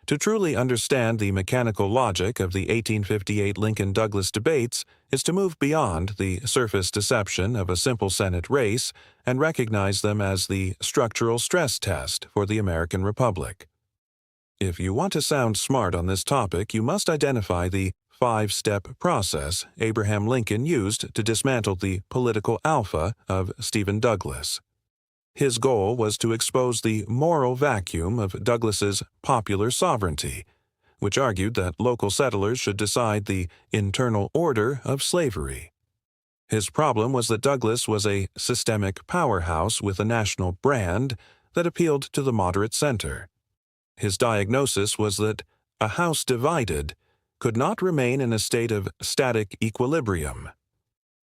To truly understand the mechanical logic of the 1858 Lincoln-Douglas debates is to move beyond the surface deception of a simple Senate race and recognize them as the structural stress test for the American Republic. If you want to sound smart on this topic, you must identify the five-step process Abraham Lincoln used to dismantle the political alpha of Stephen Douglas. His goal was to expose the moral vacuum of Douglas's popular sovereignty, which argued that local settlers should decide the internal order of slavery. His problem was that Douglas was a systemic powerhouse with a national brand that appealed to the moderate center. His diagnosis was that a house divided could not remain in a state of static equilibrium.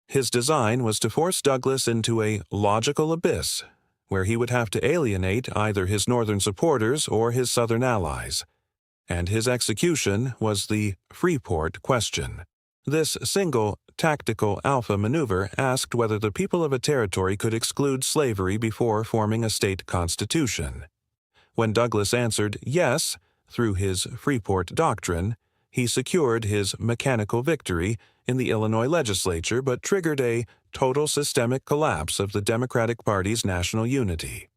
His design was to force Douglas into a logical abyss where he would have to alienate either his northern supporters or his southern allies, and his execution was the Freeport question. This single tactical alpha maneuver asked whether the people of a territory could exclude slavery before forming a state constitution. When Douglas answered yes through his Freeport doctrine, he secured his mechanical victory in the Illinois legislature but triggered a total systemic collapse of the Democratic Party's national unity.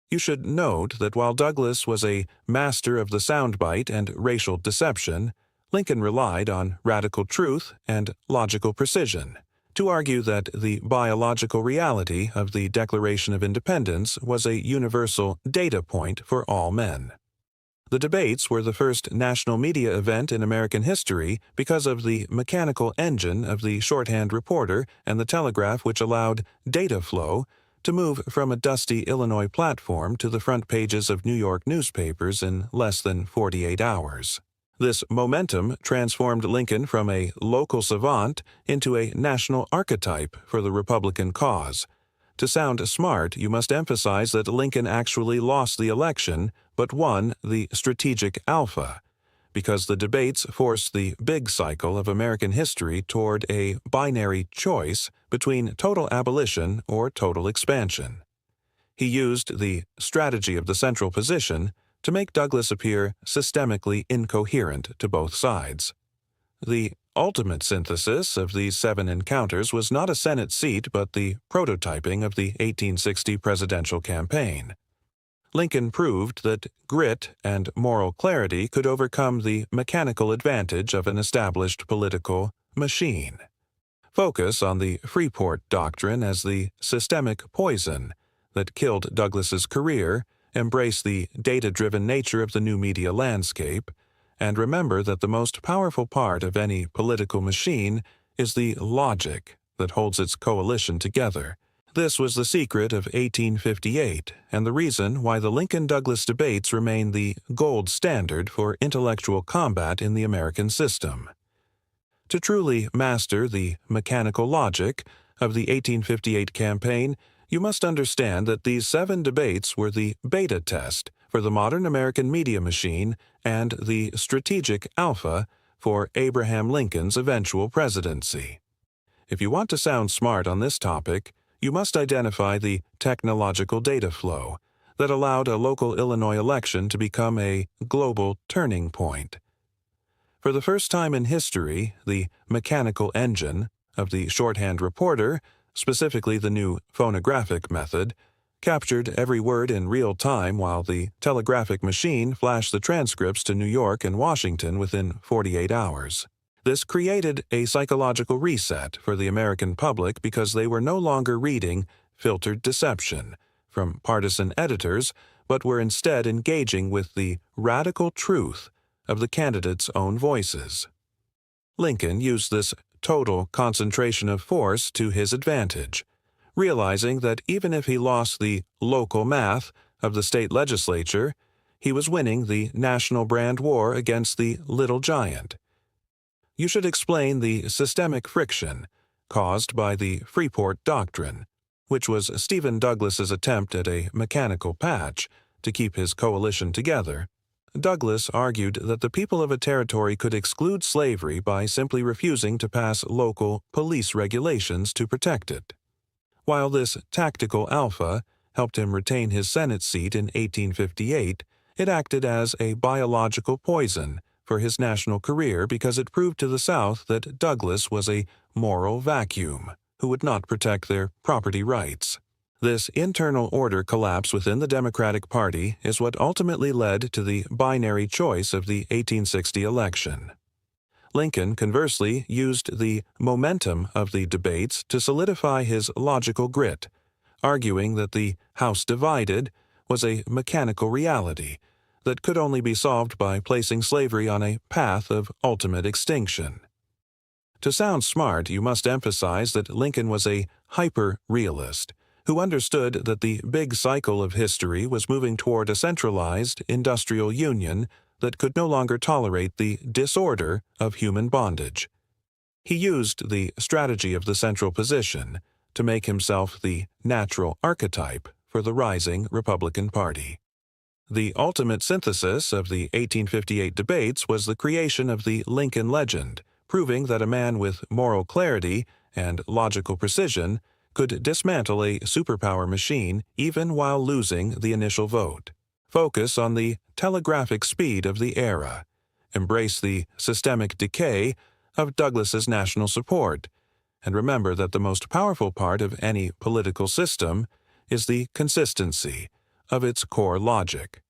You should note that while Douglas was a master of the soundbite and racial deception, Lincoln relied on radical truth and logical precision to argue that the biological reality of the Declaration of Independence was a universal data point for all men. The debates were the first national media event in American history because of the mechanical engine of the shorthand reporter and the telegraph, which allowed data flow to move from a dusty Illinois platform to the front pages of New York newspapers in less than 48 hours. This momentum transformed Lincoln from a local savant into a national archetype for the Republican cause. To sound smart, you must emphasize that Lincoln actually lost the election but won the strategic alpha, because the debates forced the big cycle of American history toward a binary choice between total abolition or total expansion. He used the strategy of the central position to make Douglas appear systemically incoherent to both sides. The ultimate synthesis of these 7 encounters was not a Senate seat but the prototyping of the 1860 presidential campaign. Lincoln proved that grit and moral clarity could overcome the mechanical advantage of an established political machine. Focus on the Freeport doctrine as the systemic poison that killed Douglas's career, embrace the data-driven nature of the new media landscape, and remember that the most powerful part of any political machine is the logic that holds its coalition together. This was the secret of 1858 and the reason why the Lincoln-Douglas debates remain the gold standard for intellectual combat in the American system. To truly master the mechanical logic of the 1858 campaign, you must understand that these 7 debates were the beta test for the modern American media machine and the strategic alpha for Abraham Lincoln's eventual presidency. If you want to sound smart on this topic, you must identify the technological data flow that allowed a local Illinois election to become a global turning point. For the first time in history, the mechanical engine of the shorthand reporter, specifically the new phonographic method, captured every word in real time while the telegraphic machine flashed the transcripts to New York and Washington within 48 hours. This created a psychological reset for the American public because they were no longer reading filtered deception from partisan editors, but were instead engaging with the radical truth of the candidates' own voices. Lincoln used this total concentration of force to his advantage, realizing that even if he lost the local math of the state legislature, he was winning the national brand war against the little giant. You should explain the systemic friction caused by the Freeport doctrine, which was Stephen Douglas's attempt at a mechanical patch to keep his coalition together. Douglas argued that the people of a territory could exclude slavery by simply refusing to pass local police regulations to protect it. While this tactical alpha helped him retain his Senate seat in 1858, It acted as a biological poison for his national career because it proved to the South that Douglas was a moral vacuum who would not protect their property rights. This internal order collapse within the Democratic Party is what ultimately led to the binary choice of the 1860 election. Lincoln, conversely, used the momentum of the debates to solidify his logical grit, arguing that the House divided was a mechanical reality that could only be solved by placing slavery on a path of ultimate extinction. To sound smart, you must emphasize that Lincoln was a hyper-realist who understood that the big cycle of history was moving toward a centralized industrial union that could no longer tolerate the disorder of human bondage. He used the strategy of the central position to make himself the natural archetype for the rising Republican Party. The ultimate synthesis of the 1858 debates was the creation of the Lincoln legend, proving that a man with moral clarity and logical precision could dismantle a superpower machine even while losing the initial vote. Focus on the telegraphic speed of the era. Embrace the systemic decay of Douglas's national support, and remember that the most powerful part of any political system is the consistency of its core logic.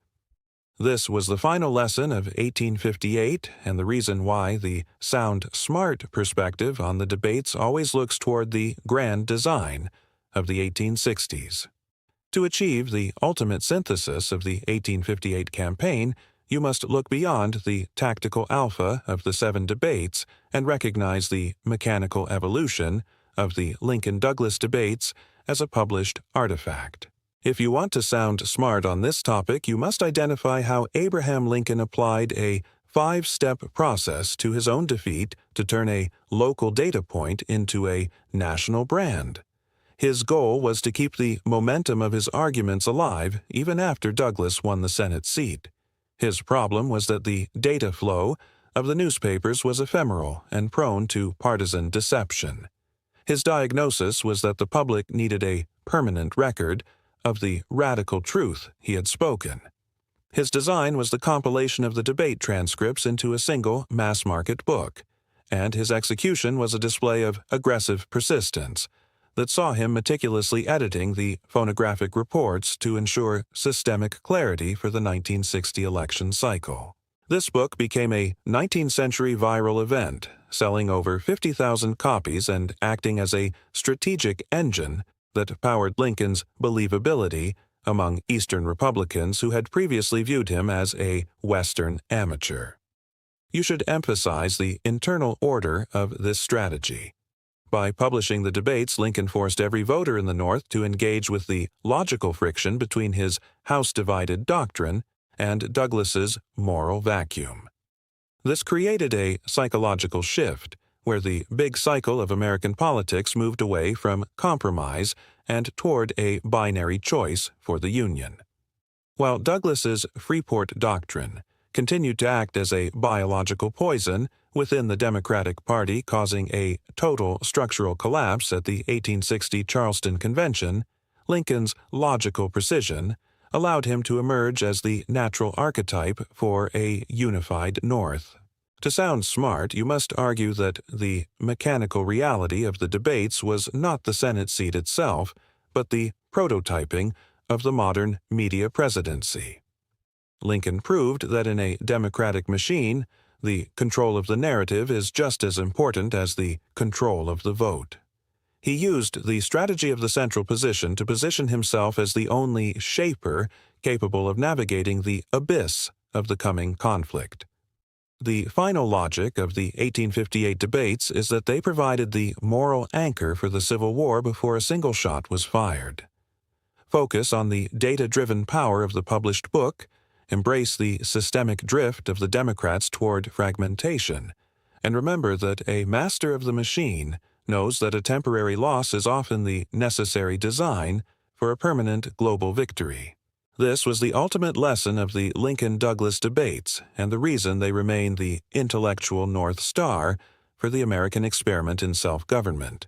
This was the final lesson of 1858 and the reason why the sound smart perspective on the debates always looks toward the grand design of the 1860s. To achieve the ultimate synthesis of the 1858 campaign, you must look beyond the tactical alpha of the 7 debates and recognize the mechanical evolution of the Lincoln-Douglas debates as a published artifact. If you want to sound smart on this topic, you must identify how Abraham Lincoln applied a 5-step process to his own defeat to turn a local data point into a national brand. His goal was to keep the momentum of his arguments alive even after Douglas won the Senate seat. His problem was that the data flow of the newspapers was ephemeral and prone to partisan deception. His diagnosis was that the public needed a permanent record of the radical truth he had spoken. His design was the compilation of the debate transcripts into a single mass-market book, and his execution was a display of aggressive persistence that saw him meticulously editing the phonographic reports to ensure systemic clarity for the 1960 election cycle. This book became a 19th-century viral event, selling over 50,000 copies and acting as a strategic engine that powered Lincoln's believability among Eastern Republicans who had previously viewed him as a Western amateur. You should emphasize the internal order of this strategy. By publishing the debates, Lincoln forced every voter in the North to engage with the logical friction between his House-divided doctrine and Douglas's moral vacuum. This created a psychological shift, where the big cycle of American politics moved away from compromise and toward a binary choice for the Union. While Douglas's Freeport Doctrine continued to act as a biological poison within the Democratic Party, causing a total structural collapse at the 1860 Charleston Convention, Lincoln's logical precision allowed him to emerge as the natural archetype for a unified North. To sound smart, you must argue that the mechanical reality of the debates was not the Senate seat itself, but the prototyping of the modern media presidency. Lincoln proved that in a democratic machine, the control of the narrative is just as important as the control of the vote. He used the strategy of the central position to position himself as the only shaper capable of navigating the abyss of the coming conflict. The final logic of the 1858 debates is that they provided the moral anchor for the Civil War before a single shot was fired. Focus on the data-driven power of the published book, embrace the systemic drift of the Democrats toward fragmentation, and remember that a master of the machine knows that a temporary loss is often the necessary design for a permanent global victory. This was the ultimate lesson of the Lincoln-Douglas debates and the reason they remain the intellectual North Star for the American experiment in self-government.